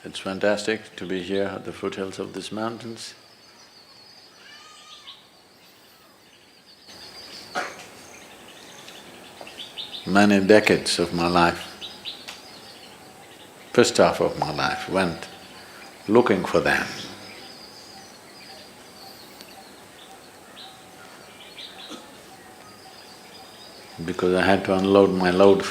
It's fantastic to be here at the foothills of these mountains. Many decades of my life, first half of my life went looking for them. Because I had to unload my load.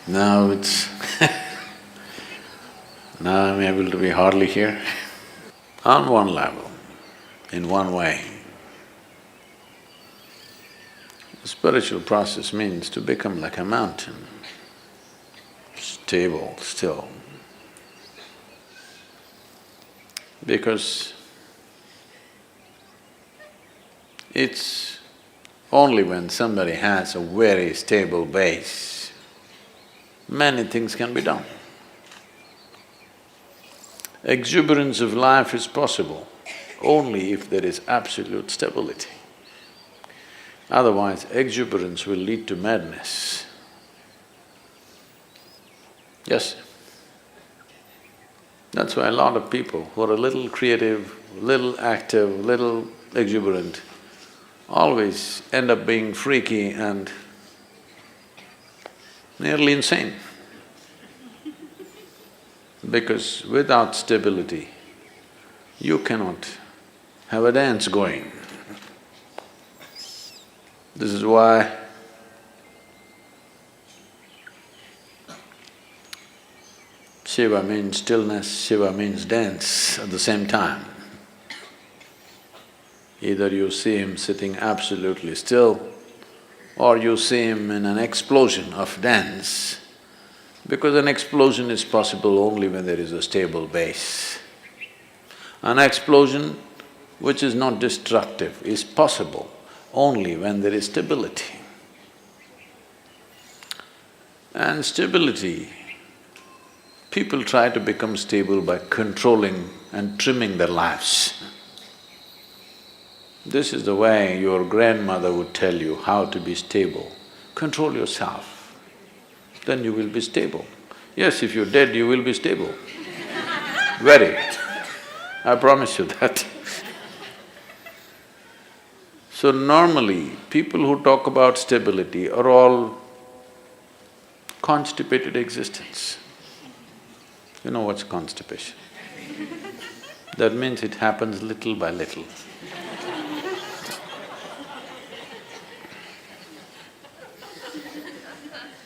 Now it's now I'm able to be hardly here. On one level, in one way, the spiritual process means to become like a mountain, stable, still. Because it's only when somebody has a very stable base, many things can be done. Exuberance of life is possible only if there is absolute stability. Otherwise, exuberance will lead to madness. Yes. That's why a lot of people who are a little creative, little active, little exuberant, always end up being freaky and nearly insane. Because without stability, you cannot have a dance going. This is why Shiva means stillness, Shiva means dance at the same time. Either you see him sitting absolutely still, or you see him in an explosion of dance, because an explosion is possible only when there is a stable base. An explosion which is not destructive is possible only when there is stability. And stability, people try to become stable by controlling and trimming their lives. This is the way your grandmother would tell you how to be stable. Control yourself, then you will be stable. Yes, if you're dead, you will be stable. Very. I promise you that. So normally, people who talk about stability are all constipated existence. You know what's constipation? That means it happens little by little.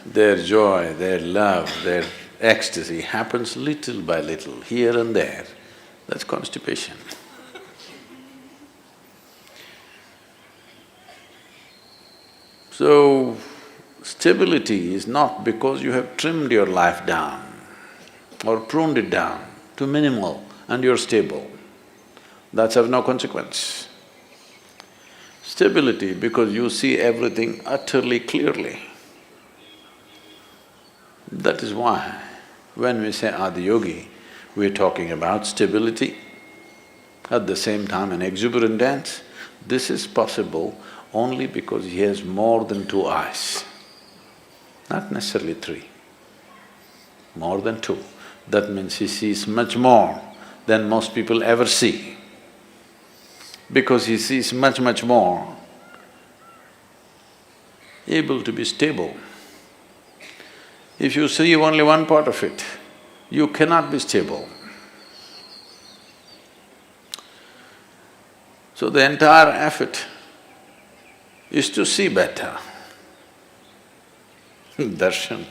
Their joy, their love, their ecstasy happens little by little, here and there. That's constipation. So, stability is not because you have trimmed your life down or pruned it down to minimal and you're stable. That's of no consequence. Stability because you see everything utterly clearly. That is why when we say Yogi, we're talking about stability, at the same time an exuberant dance. This is possible only because he has more than two eyes, not necessarily three, more than two. That means he sees much more than most people ever see. Because he sees much more, able to be stable. If you see only one part of it, you cannot be stable. So the entire effort is to see better. Darshan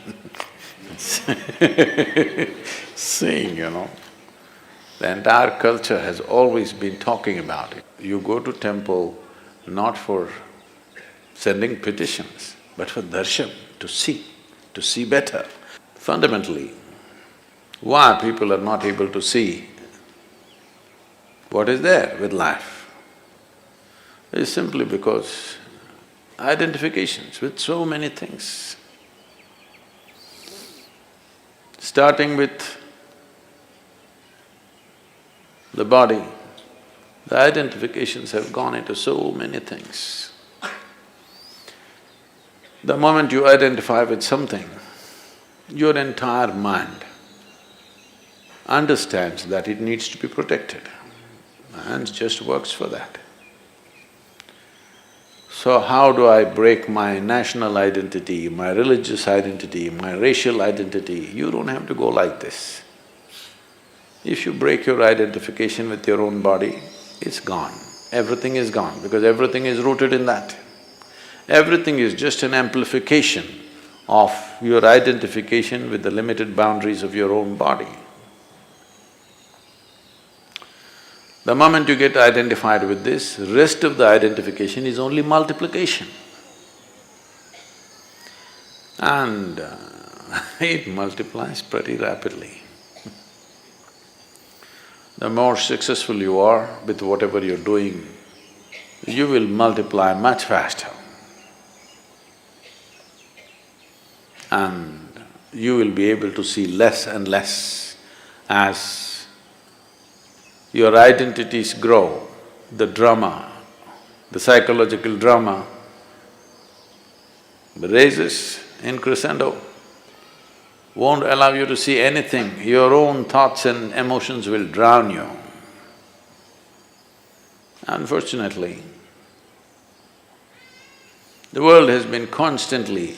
seeing, you know. The entire culture has always been talking about it. You go to temple not for sending petitions, but for darshan, to see better. Fundamentally, why people are not able to see what is there with life is simply because identifications with so many things. Starting with the body, the identifications have gone into so many things. The moment you identify with something, your entire mind understands that it needs to be protected and just works for that. So how do I break my national identity, my religious identity, my racial identity? You don't have to go like this. If you break your identification with your own body, it's gone. Everything is gone because everything is rooted in that. Everything is just an amplification of your identification with the limited boundaries of your own body. The moment you get identified with this, rest of the identification is only multiplication. And it multiplies pretty rapidly. The more successful you are with whatever you're doing, you will multiply much faster. And you will be able to see less and less as your identities grow. The drama, the psychological drama raises in crescendo, won't allow you to see anything. Your own thoughts and emotions will drown you. Unfortunately, the world has been constantly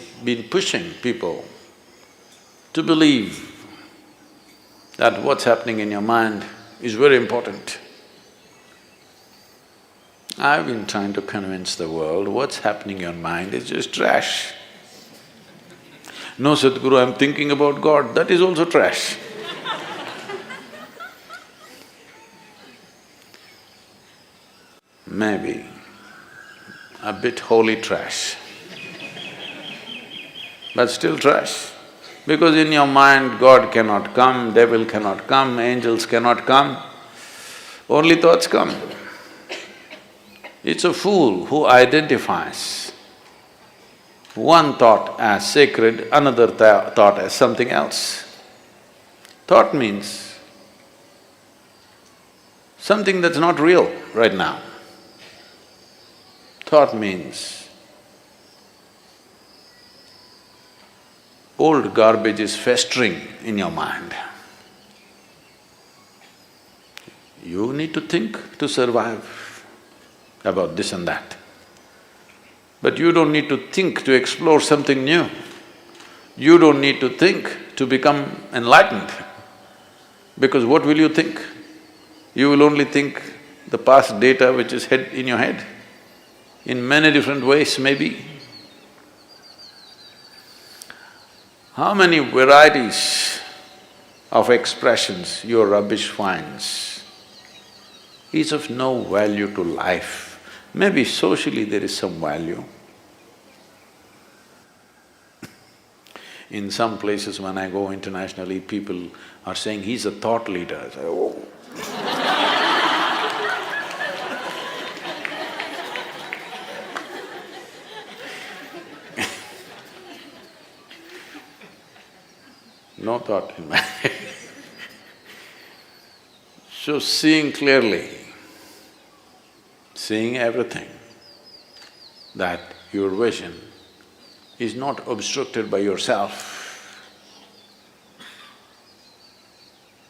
pushing people to believe that what's happening in your mind is very important. I've been trying to convince the world what's happening in your mind is just trash. No, Sadhguru, I'm thinking about God, that is also trash. Maybe a bit holy trash, but still trash. Because in your mind, God cannot come, devil cannot come, angels cannot come, only thoughts come. It's a fool who identifies one thought as sacred, another thought as something else. Thought means something that's not real right now. Thought means old garbage is festering in your mind. You need to think to survive about this and that. But you don't need to think to explore something new. You don't need to think to become enlightened. Because what will you think? You will only think the past data which is in your head, in many different ways maybe. How many varieties of expressions your rubbish finds is of no value to life. Maybe socially there is some value. In some places when I go internationally, people are saying, he's a thought leader. I say, oh. No thought in my head. So seeing clearly, seeing everything, that your vision is not obstructed by yourself.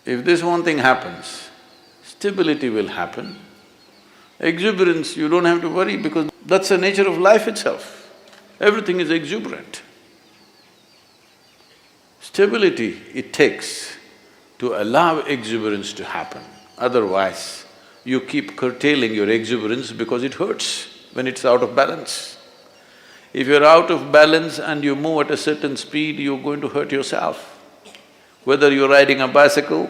If this one thing happens, stability will happen. Exuberance, you don't have to worry because that's the nature of life itself. Everything is exuberant. Stability it takes to allow exuberance to happen. Otherwise, you keep curtailing your exuberance because it hurts when it's out of balance. If you're out of balance and you move at a certain speed, you're going to hurt yourself. Whether you're riding a bicycle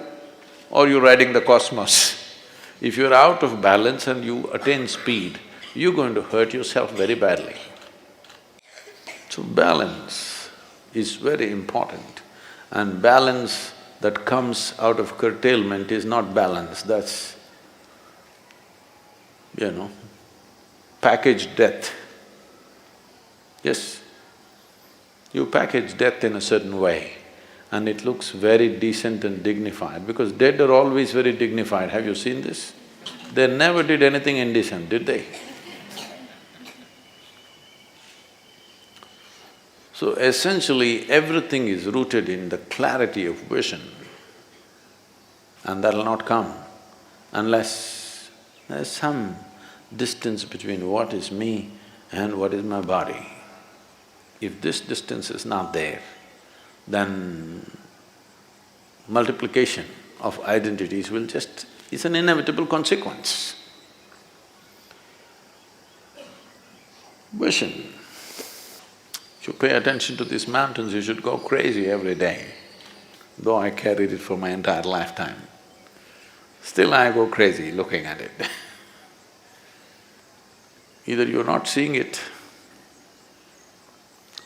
or you're riding the cosmos, if you're out of balance and you attain speed, you're going to hurt yourself very badly. So balance is very important, and balance that comes out of curtailment is not balance, that's, packaged death. Yes, you package death in a certain way and it looks very decent and dignified because dead are always very dignified. Have you seen this? They never did anything indecent, did they? So essentially, everything is rooted in the clarity of vision, and that'll not come unless there's some distance between what is me and what is my body. If this distance is not there, then multiplication of identities will just… it's an inevitable consequence. Vision. If you pay attention to these mountains, you should go crazy every day. Though I carried it for my entire lifetime, still I go crazy looking at it. Either you're not seeing it,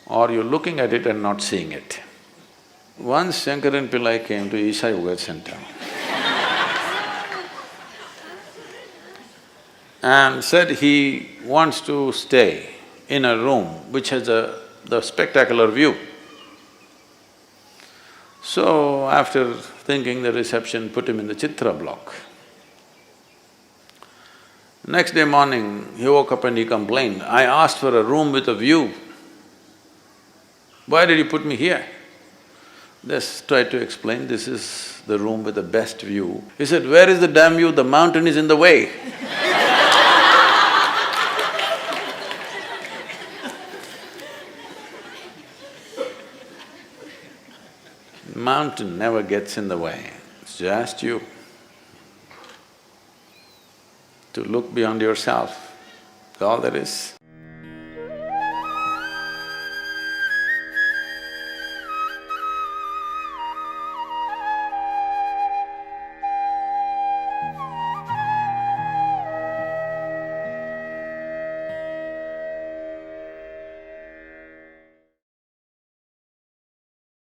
or you're looking at it and not seeing it. Once Shankaran Pillai came to Isha Yoga Center and said he wants to stay in a room which has the spectacular view. So after thinking, the reception put him in the Chitra block. Next day morning, he woke up and he complained, "I asked for a room with a view. Why did you put me here?" Just tried to explain, this is the room with the best view. He said, "Where is the damn view? The mountain is in the way." Mountain never gets in the way, it's just you. To look beyond yourself, that's all there is.